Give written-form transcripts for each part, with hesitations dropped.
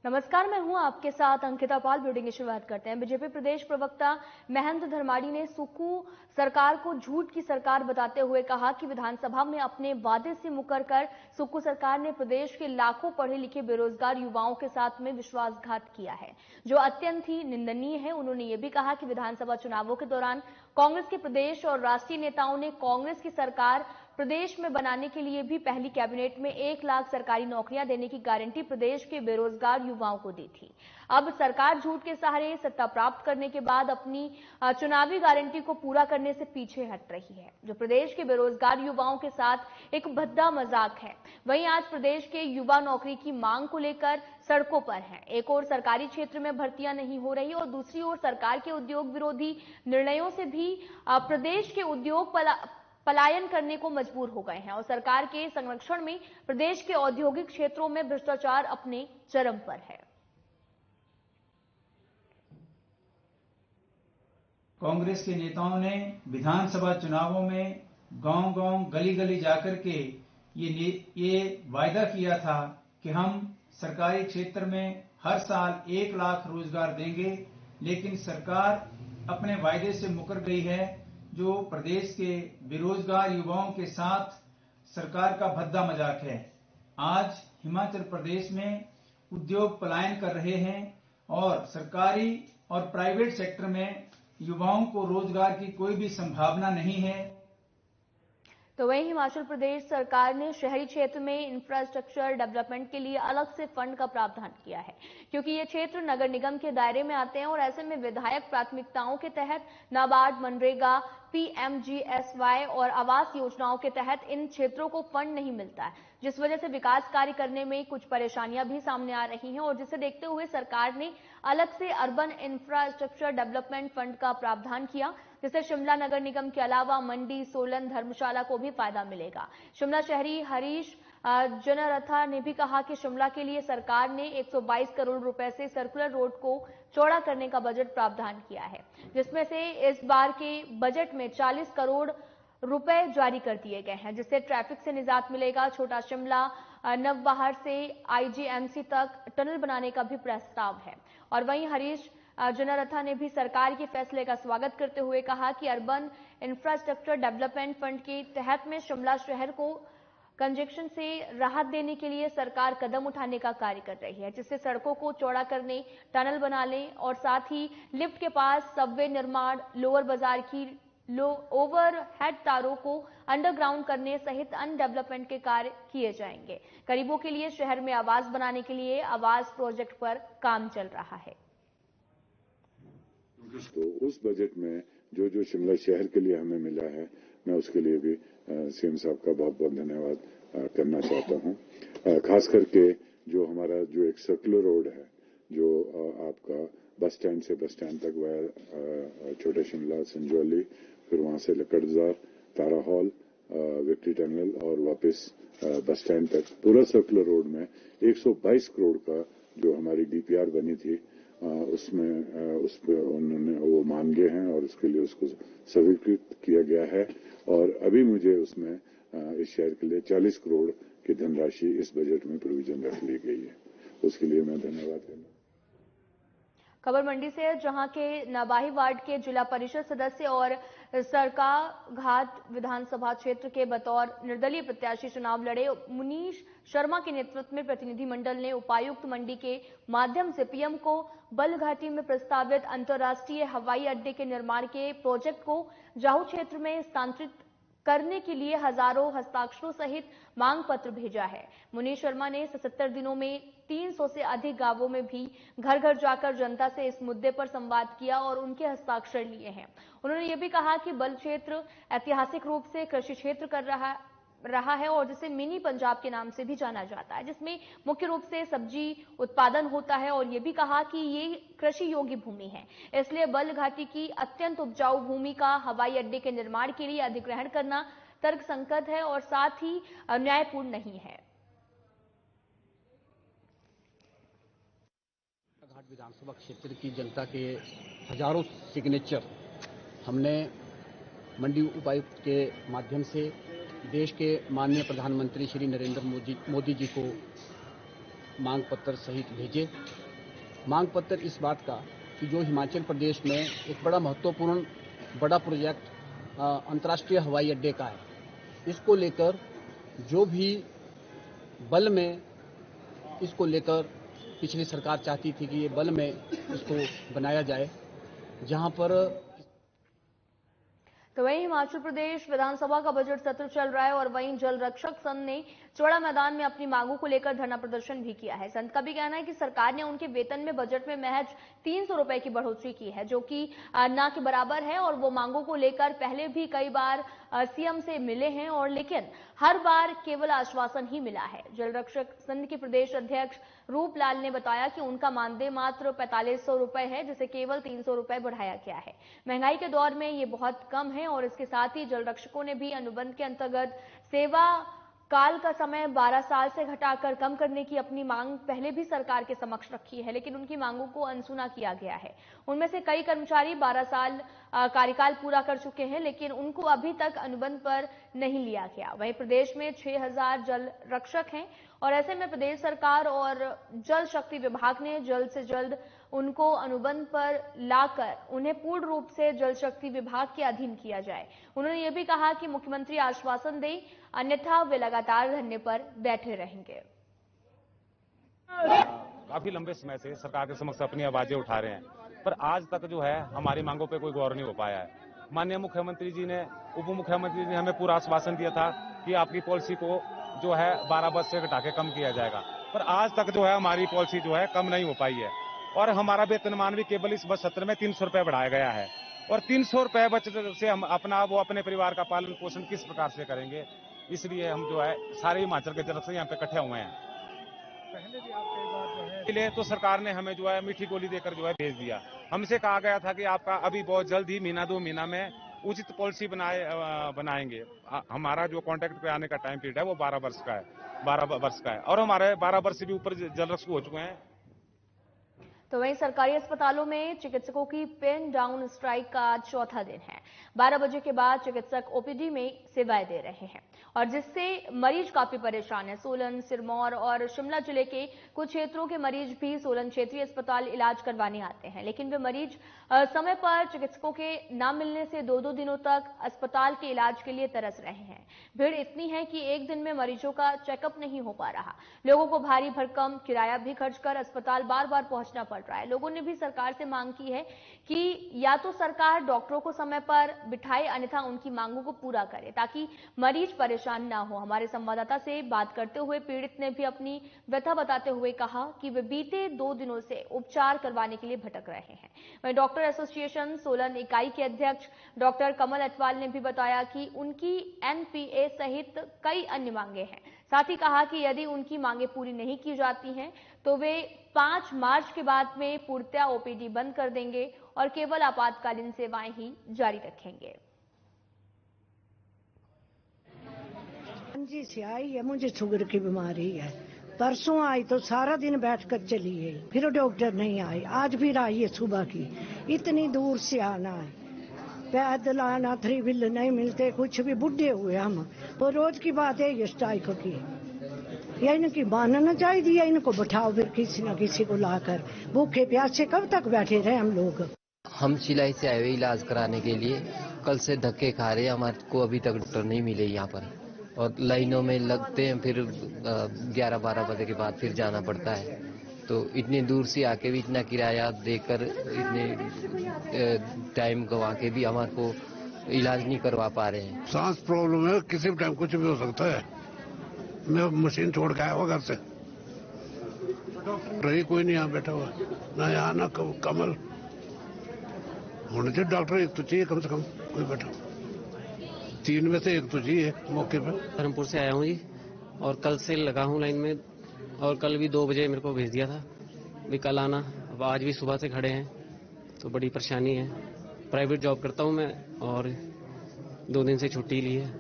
नमस्कार, मैं हूं आपके साथ अंकिता पाल। ब्यूटिंग की शुरुआत करते हैं। बीजेपी प्रदेश प्रवक्ता महेंद्र धर्माड़ी ने सुक्खू सरकार को झूठ की सरकार बताते हुए कहा कि विधानसभा में अपने वादे से मुकरकर सुक्खू सरकार ने प्रदेश के लाखों पढ़े लिखे बेरोजगार युवाओं के साथ में विश्वासघात किया है, जो अत्यंत ही निंदनीय है। उन्होंने ये भी कहा कि विधानसभा चुनावों के दौरान कांग्रेस के प्रदेश और राष्ट्रीय नेताओं ने कांग्रेस की सरकार प्रदेश में बनाने के लिए भी पहली कैबिनेट में 1 लाख सरकारी नौकरियां देने की गारंटी प्रदेश के बेरोजगार युवाओं को दी थी। अब सरकार झूठ के सहारे सत्ता प्राप्त करने के बाद अपनी चुनावी गारंटी को पूरा करने से पीछे हट रही है, जो प्रदेश के बेरोजगार युवाओं के साथ एक भद्दा मजाक है। वहीं आज प्रदेश के युवा नौकरी की मांग को लेकर सड़कों पर हैं। एक ओर सरकारी क्षेत्र में भर्तियां नहीं हो रही और दूसरी ओर सरकार के उद्योग विरोधी निर्णयों से भी प्रदेश के उद्योग पलायन करने को मजबूर हो गए हैं और सरकार के संरक्षण में प्रदेश के औद्योगिक क्षेत्रों में भ्रष्टाचार अपने चरम पर है। कांग्रेस के नेताओं ने विधानसभा चुनावों में गांव-गांव, गली-गली जाकर के ये वायदा किया था कि हम सरकारी क्षेत्र में हर साल 1 लाख रोजगार देंगे, लेकिन सरकार अपने वायदे से मुकर गई है। जो प्रदेश के बेरोजगार युवाओं के साथ सरकार का भद्दा मजाक है। आज हिमाचल प्रदेश में उद्योग पलायन कर रहे हैं और सरकारी और प्राइवेट सेक्टर में युवाओं को रोजगार की कोई भी संभावना नहीं है। तो वहीं हिमाचल प्रदेश सरकार ने शहरी क्षेत्र में इंफ्रास्ट्रक्चर डेवलपमेंट के लिए अलग से फंड का प्रावधान किया है, क्योंकि ये क्षेत्र नगर निगम के दायरे में आते हैं और ऐसे में विधायक प्राथमिकताओं के तहत नाबार्ड, मनरेगा, PMGSY और आवास योजनाओं के तहत इन क्षेत्रों को फंड नहीं मिलता है, जिस वजह से विकास कार्य करने में कुछ परेशानियां भी सामने आ रही हैं। और जिसे देखते हुए सरकार ने अलग से अर्बन इंफ्रास्ट्रक्चर डेवलपमेंट फंड का प्रावधान किया, जिससे शिमला नगर निगम के अलावा मंडी, सोलन, धर्मशाला को भी फायदा मिलेगा। शिमला शहरी हरीश जनरथा ने भी कहा कि शिमला के लिए सरकार ने 122 करोड़ रुपए से सर्कुलर रोड को चौड़ा करने का बजट प्रावधान किया है, जिसमें से इस बार के बजट में 40 करोड़ रुपए जारी कर दिए गए हैं, जिससे ट्रैफिक से निजात मिलेगा। छोटा शिमला नवबहार से IGMC तक टनल बनाने का भी प्रस्ताव है। और वहीं हरीश जनरथा ने भी सरकार के फैसले का स्वागत करते हुए कहा कि अर्बन इंफ्रास्ट्रक्चर डेवलपमेंट फंड के तहत में शिमला शहर को कंजेक्शन से राहत देने के लिए सरकार कदम उठाने का कार्य कर रही है, जिससे सड़कों को चौड़ा करने, टनल बनाने और साथ ही लिफ्ट के पास सबवे निर्माण, लोअर बाजार की ओवरहेड तारों को अंडरग्राउंड करने सहित अन्य डेवलपमेंट के कार्य किए जाएंगे। गरीबों के लिए शहर में आवास बनाने के लिए आवास प्रोजेक्ट पर काम चल रहा है। तो उस बजट में जो शिमला शहर के लिए हमें मिला है, मैं उसके लिए भी सीएम साहब का बहुत बहुत धन्यवाद करना चाहता हूं। खास करके जो हमारा एक सर्कुलर रोड है, जो आपका बस स्टैंड से बस स्टैंड तक वाया छोटा शिमला, संजौली, फिर वहां से लकड़जार, तारा हॉल, विक्ट्री टनल और वापस बस स्टैंड तक पूरा सर्कुलर रोड में 122 करोड़ का जो हमारी DPR बनी थी, उसमें उस पर उन्होंने वो मान गए हैं और उसके लिए उसको स्वीकृत किया गया है। और अभी मुझे उसमें इस शहर के लिए 40 करोड़ की धनराशि इस बजट में प्रोविजन रख ली गई है, उसके लिए मैं धन्यवाद करना। खबर मंडी से, जहां के नवाही वार्ड के जिला परिषद सदस्य और सरकाघाट विधानसभा क्षेत्र के बतौर निर्दलीय प्रत्याशी चुनाव लड़े मुनीश शर्मा के नेतृत्व में प्रतिनिधिमंडल ने उपायुक्त मंडी के माध्यम से PM को बलघाटी में प्रस्तावित अंतर्राष्ट्रीय हवाई अड्डे के निर्माण के प्रोजेक्ट को जाहू क्षेत्र में स्थानांतरित करने के लिए हजारों हस्ताक्षरों सहित मांग पत्र भेजा है। मुनीश शर्मा ने 77 दिनों में 300 से अधिक गांवों में भी घर घर जाकर जनता से इस मुद्दे पर संवाद किया और उनके हस्ताक्षर लिए हैं। उन्होंने ये भी कहा कि बल क्षेत्र ऐतिहासिक रूप से कृषि क्षेत्र कर रहा है और जिसे मिनी पंजाब के नाम से भी जाना जाता है, जिसमें मुख्य रूप से सब्जी उत्पादन होता है। और ये भी कहा कि ये कृषि योग्य भूमि है, इसलिए बल घाटी की अत्यंत उपजाऊ भूमि का हवाई अड्डे के निर्माण के लिए अधिग्रहण करना तर्कसंगत है और साथ ही न्यायपूर्ण नहीं है। घाट विधानसभा क्षेत्र की जनता के हजारों सिग्नेचर हमने मंडी उपायुक्त के माध्यम से देश के माननीय प्रधानमंत्री श्री नरेंद्र मोदी जी को मांग पत्र सहित भेजे। मांग पत्र इस बात का कि जो हिमाचल प्रदेश में एक बड़ा महत्वपूर्ण बड़ा प्रोजेक्ट अंतर्राष्ट्रीय हवाई अड्डे का है, इसको लेकर जो भी बल में इसको लेकर पिछली सरकार चाहती थी कि ये बल में इसको बनाया जाए, जहां पर तो वहीं हिमाचल प्रदेश विधानसभा का बजट सत्र चल रहा है और वहीं जल रक्षक संघ ने चौड़ा मैदान में अपनी मांगों को लेकर धरना प्रदर्शन भी किया है। संघ का भी कहना है कि सरकार ने उनके वेतन में बजट में महज 300 रुपए की बढ़ोतरी की है, जो कि ना के बराबर है, और वो मांगों को लेकर पहले भी कई बार सीएम से मिले हैं, और लेकिन हर बार केवल आश्वासन ही मिला है। जल रक्षक संघ के प्रदेश अध्यक्ष रूपलाल ने बताया कि उनका मानदेय मात्र 4500 रुपए है, जिसे केवल 300 रुपए बढ़ाया गया है। महंगाई के दौर में ये बहुत कम है, और इसके साथ ही जल रक्षकों ने भी अनुबंध के अंतर्गत सेवा काल का समय 12 साल से घटाकर कम करने की अपनी मांग पहले भी सरकार के समक्ष रखी है, लेकिन उनकी मांगों को अनसुना किया गया है। उनमें से कई कर्मचारी 12 साल कार्यकाल पूरा कर चुके हैं, लेकिन उनको अभी तक अनुबंध पर नहीं लिया गया। वहीं प्रदेश में 6000 जल रक्षक हैं, और ऐसे में प्रदेश सरकार और जल शक्ति विभाग ने जल्द से जल्द उनको अनुबंध पर लाकर उन्हें पूर्ण रूप से जल शक्ति विभाग के अधीन किया जाए। उन्होंने ये भी कहा कि मुख्यमंत्री आश्वासन दें, अन्यथा वे लगातार धरने पर बैठे रहेंगे। काफी लंबे समय से सरकार के समक्ष अपनी आवाजें उठा रहे हैं, पर आज तक जो है हमारी मांगों पे कोई गौर नहीं हो पाया है। माननीय मुख्यमंत्री जी ने, उप मुख्यमंत्री जी ने हमें पूरा आश्वासन दिया था कि आपकी पॉलिसी को जो है 12 बस से घटा के कम किया जाएगा, पर आज तक जो है हमारी पॉलिसी जो है कम नहीं हो पाई है, और हमारा वेतनमान भी केवल इस बस सत्र में 300 रुपए बढ़ाया गया है, और 300 रुपए बचत से हम अपने परिवार का पालन पोषण किस प्रकार से करेंगे। इसलिए हम जो है सारे हिमाचल के तरफ से यहाँ पे इकट्ठे हुए हैं। पहले भी आप कई बार जो है इसलिए तो सरकार ने हमें जो है मीठी गोली देकर जो है भेज दिया। हमसे कहा गया था कि आपका अभी बहुत जल्द ही महीना 2 महीना में उचित पॉलिसी बनाएंगे। हमारा जो कॉन्ट्रैक्ट पे आने का टाइम पीरियड है वो 12 वर्ष का है, और हमारे 12 वर्ष से भी ऊपर जल रक्षक हो चुके हैं। तो वहीं सरकारी अस्पतालों में चिकित्सकों की पेन डाउन स्ट्राइक का आज चौथा दिन है। 12 बजे के बाद चिकित्सक ओपीडी में सेवाएं दे रहे हैं, और जिससे मरीज काफी परेशान है। सोलन, सिरमौर और शिमला जिले के कुछ क्षेत्रों के मरीज भी सोलन क्षेत्रीय अस्पताल इलाज करवाने आते हैं, लेकिन वे मरीज समय पर चिकित्सकों के न मिलने से 2-2 दिनों तक अस्पताल के इलाज के लिए तरस रहे हैं। भीड़ इतनी है कि एक दिन में मरीजों का चेकअप नहीं हो पा रहा। लोगों को भारी भरकम किराया भी खर्च कर अस्पताल बार बार पहुंचना पड़ रहा है। लोगों ने भी सरकार से मांग की है कि या तो सरकार डॉक्टरों को समय पर बिठाए, अन्यथा उनकी मांगों को पूरा करे, ताकि मरीज परेशान ना हो। हमारे संवाददाता से बात करते हुए पीड़ित ने भी अपनी व्यथा बताते हुए कहा कि वे बीते 2 दिनों से उपचार करवाने के लिए भटक रहे हैं। वहीं डॉक्टर एसोसिएशन सोलन इकाई के अध्यक्ष डॉक्टर कमल अटवाल ने भी बताया कि उनकी एनपीए सहित कई अन्य मांगे हैं। साथ ही कहा कि यदि उनकी मांगे पूरी नहीं की जाती हैं तो वे 5 मार्च के बाद में पूर्णतया ओपीडी बंद कर देंगे और केवल आपातकालीन सेवाएं ही जारी रखेंगे। जी से आई है, मुझे शुगर की बीमारी है। परसों आई तो सारा दिन बैठकर चली गई, फिर डॉक्टर नहीं आए। आज फिर आई है सुबह की। इतनी दूर से आना है, पैदल आना, 3 व्हीलर नहीं मिलते, कुछ भी बुढ़े हुए हम। तो रोज की बात है ये स्ट्राइक की। या इनकी मानना चाहिए, इनको बैठाओ फिर किसी न किसी को लाकर। भूखे प्यासे कब तक बैठे रहे हम लोग। हम सिलाई से आए हुए इलाज कराने के लिए, कल से धक्के खा रहे हैं। हमारे को अभी तक डॉक्टर नहीं मिले यहाँ पर, और लाइनों में लगते हैं, फिर 11-12 बजे के बाद फिर जाना पड़ता है। तो इतनी दूर से आके भी इतना किराया देकर, इतने टाइम गवा के भी हमारे को इलाज नहीं करवा पा रहे हैं। सांस प्रॉब्लम है, किसी भी टाइम कुछ भी हो सकता है। मैं मशीन छोड़ के आया हुआ घर से, रही कोई नहीं यहाँ बैठा हुआ, ना यहाँ ना कमल। होने चाहिए डॉक्टर एक तो चाहिए कम से कम कोई बैठा। 3 में से 1 तो चाहिए मौके पर। धर्मपुर से आया हूँ जी, और कल से लगा हूँ लाइन में, और कल भी 2 बजे मेरे को भेज दिया था भी कल आना। अब आज भी सुबह से खड़े हैं, तो बड़ी परेशानी है। प्राइवेट जॉब करता हूँ मैं, और 2 दिन से छुट्टी ली है,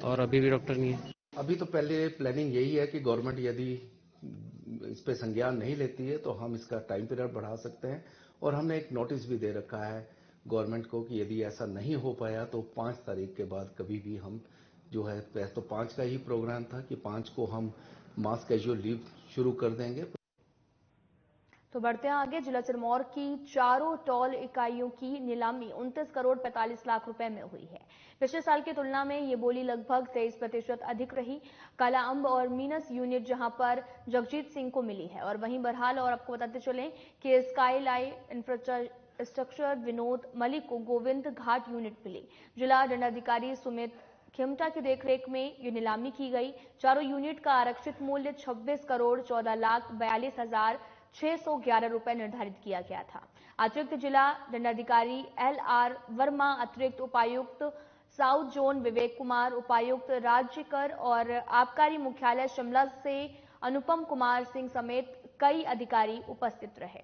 और अभी भी डॉक्टर नहीं है। अभी तो पहले प्लानिंग यही है कि गवर्नमेंट यदि इस पे संज्ञान नहीं लेती है तो हम इसका टाइम पीरियड बढ़ा सकते हैं, और हमने एक नोटिस भी दे रखा है गवर्नमेंट को कि यदि ऐसा नहीं हो पाया तो 5 तारीख के बाद कभी भी हम जो है, तो 5 का ही प्रोग्राम था कि 5 को हम मास कैजुअल लीव शुरू कर देंगे। तो बढ़ते हैं आगे। जिला सिरमौर की चारों टॉल इकाइयों की नीलामी 29 करोड़ 45 लाख रुपए में हुई है। पिछले साल की तुलना में ये बोली लगभग 23% अधिक रही। काला अंब और मीनस यूनिट जहां पर जगजीत सिंह को मिली है, और वहीं बहरहाल और आपको बताते चलें कि स्काईलाइन इंफ्रास्ट्रक्चर विनोद मलिक को गोविंद घाट यूनिट मिली। जिला दंडाधिकारी सुमित खिमटा की देखरेख में ये नीलामी की गई। चारों यूनिट का आरक्षित मूल्य 26 करोड़ 14 लाख 42,611 रुपए निर्धारित किया गया था। अतिरिक्त जिला दंडाधिकारी LR वर्मा, अतिरिक्त उपायुक्त साउथ जोन विवेक कुमार, उपायुक्त राज्य कर और आबकारी मुख्यालय शिमला से अनुपम कुमार सिंह समेत कई अधिकारी उपस्थित रहे।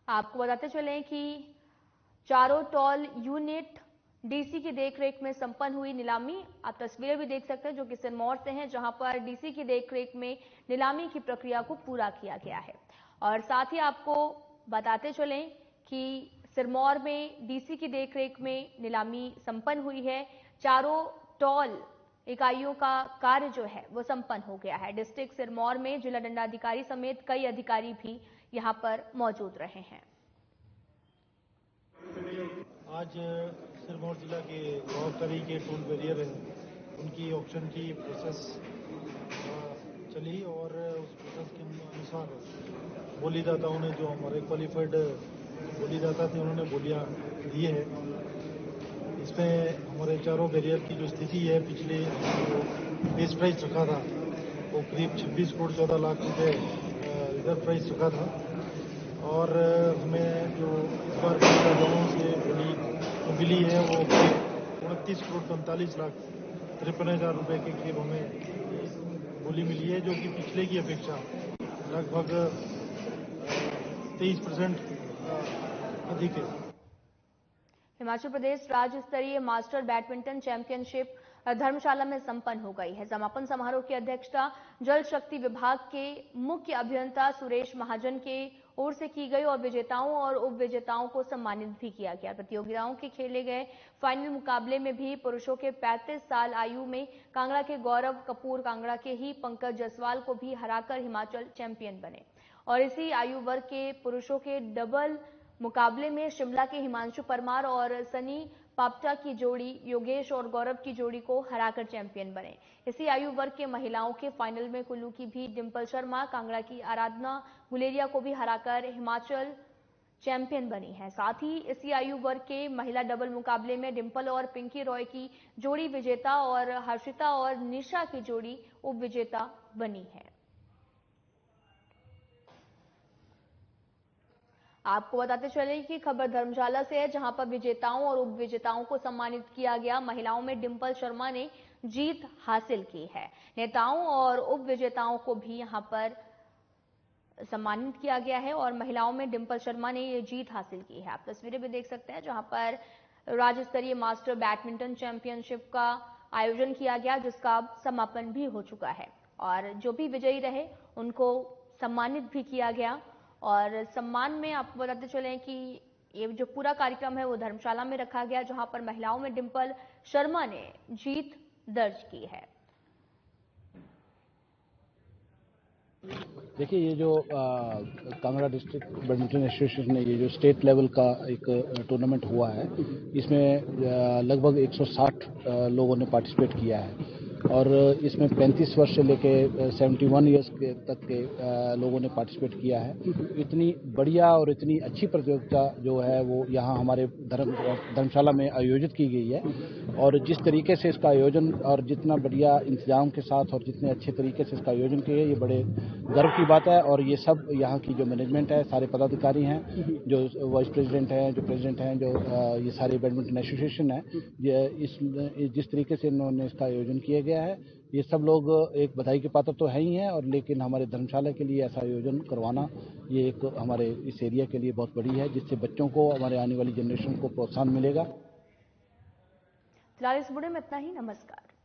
आपको बताते चलें कि चारों टॉल यूनिट डीसी की देखरेख में संपन्न हुई नीलामी। आप तस्वीरें भी देख सकते हैं जो कि सिरमौर से हैं, जहां पर डीसी की देखरेख में नीलामी की प्रक्रिया को पूरा किया गया है। और साथ ही आपको बताते चलें कि सिरमौर में डीसी की देखरेख में नीलामी संपन्न हुई है। चारों टॉल इकाइयों का कार्य जो है वो संपन्न हो गया है। डिस्ट्रिक्ट सिरमौर में जिला दंडाधिकारी समेत कई अधिकारी भी यहां पर मौजूद रहे हैं। आज सिरमौर जिला के गौरतरी के टोल बैरियर हैं, उनकी ऑक्शन की प्रोसेस चली और उस प्रोसेस के अनुसार बोलीदाताओं ने, जो हमारे क्वालिफाइड बोलीदाता थे, उन्होंने बोलियां दी है। इसमें हमारे चारों बैरियर की जो स्थिति है, पिछले जो बेस प्राइस रखा था वो करीब 26 करोड़ 14 लाख रुपए रिजर्व प्राइस रखा था, और हमें जो इस बार बोलीदाताओं से बोली मिली है वो 29 करोड़ 45 लाख 53,000 रुपए के करीब हमें बोली मिली है, जो कि पिछले की अपेक्षा लगभग 23% अधिक है। हिमाचल प्रदेश राज्य स्तरीय मास्टर बैडमिंटन चैंपियनशिप धर्मशाला में संपन्न हो गई है। समापन समारोह की अध्यक्षता जल शक्ति विभाग के मुख्य अभियंता सुरेश महाजन के ओर से की गई और विजेताओं और उप विजेताओं को सम्मानित भी किया गया। प्रतियोगिताओं के खेले गए फाइनल मुकाबले में भी पुरुषों के 35 साल आयु में कांगड़ा के गौरव कपूर कांगड़ा के ही पंकज जसवाल को भी हराकर हिमाचल चैंपियन बने, और इसी आयु वर्ग के पुरुषों के डबल मुकाबले में शिमला के हिमांशु परमार और सनी पापटा की जोड़ी योगेश और गौरव की जोड़ी को हराकर चैंपियन बने। इसी आयु वर्ग के महिलाओं के फाइनल में कुल्लू की भी डिंपल शर्मा कांगड़ा की आराधना गुलेरिया को भी हराकर हिमाचल चैंपियन बनी है। साथ ही इसी आयु वर्ग के महिला डबल मुकाबले में डिंपल और पिंकी रॉय की जोड़ी विजेता और हर्षिता और निशा की जोड़ी उप विजेता बनी है। आपको बताते चले कि खबर धर्मशाला से है, जहां पर विजेताओं और उप विजेताओं को सम्मानित किया गया। महिलाओं में डिंपल शर्मा ने जीत हासिल की है। नेताओं और उप विजेताओं को भी यहां पर सम्मानित किया गया है और महिलाओं में डिंपल शर्मा ने ये जीत हासिल की है। आप तस्वीरें भी देख सकते हैं, जहां पर राज्य स्तरीय मास्टर बैडमिंटन चैंपियनशिप का आयोजन किया गया, जिसका समापन भी हो चुका है, और जो भी विजयी रहे उनको सम्मानित भी किया गया। और सम्मान में आपको बताते चलें कि ये जो पूरा कार्यक्रम है वो धर्मशाला में रखा गया, जहां पर महिलाओं में डिंपल शर्मा ने जीत दर्ज की है। देखिए, ये जो कांगड़ा डिस्ट्रिक्ट बैडमिंटन एसोसिएशन ने ये जो स्टेट लेवल का एक टूर्नामेंट हुआ है, इसमें लगभग 160 लोगों ने पार्टिसिपेट किया है, और इसमें 35 वर्ष से लेके 71 ईयर्स तक के लोगों ने पार्टिसिपेट किया है। इतनी बढ़िया और इतनी अच्छी प्रतियोगिता जो है वो यहाँ हमारे धर्मशाला में आयोजित की गई है, और जिस तरीके से इसका आयोजन और जितना बढ़िया इंतजाम के साथ और जितने अच्छे तरीके से इसका आयोजन किया है, ये बड़े गर्व की बात है। और ये सब यहाँ की जो मैनेजमेंट है, सारे पदाधिकारी हैं, जो वाइस प्रेसिडेंट हैं, जो प्रेसिडेंट हैं, जो ये सारे बैडमिंटन एसोसिएशन है, जिस तरीके से इन्होंने इसका आयोजन किया गया है, ये सब लोग एक बधाई के पात्र तो है ही हैं, और लेकिन हमारे धर्मशाला के लिए ऐसा आयोजन करवाना ये एक हमारे इस एरिया के लिए बहुत बड़ी है, जिससे बच्चों को, हमारे आने वाली जनरेशन को प्रोत्साहन मिलेगा। फिलहाल इस बुलेटिन में इतना ही। नमस्कार।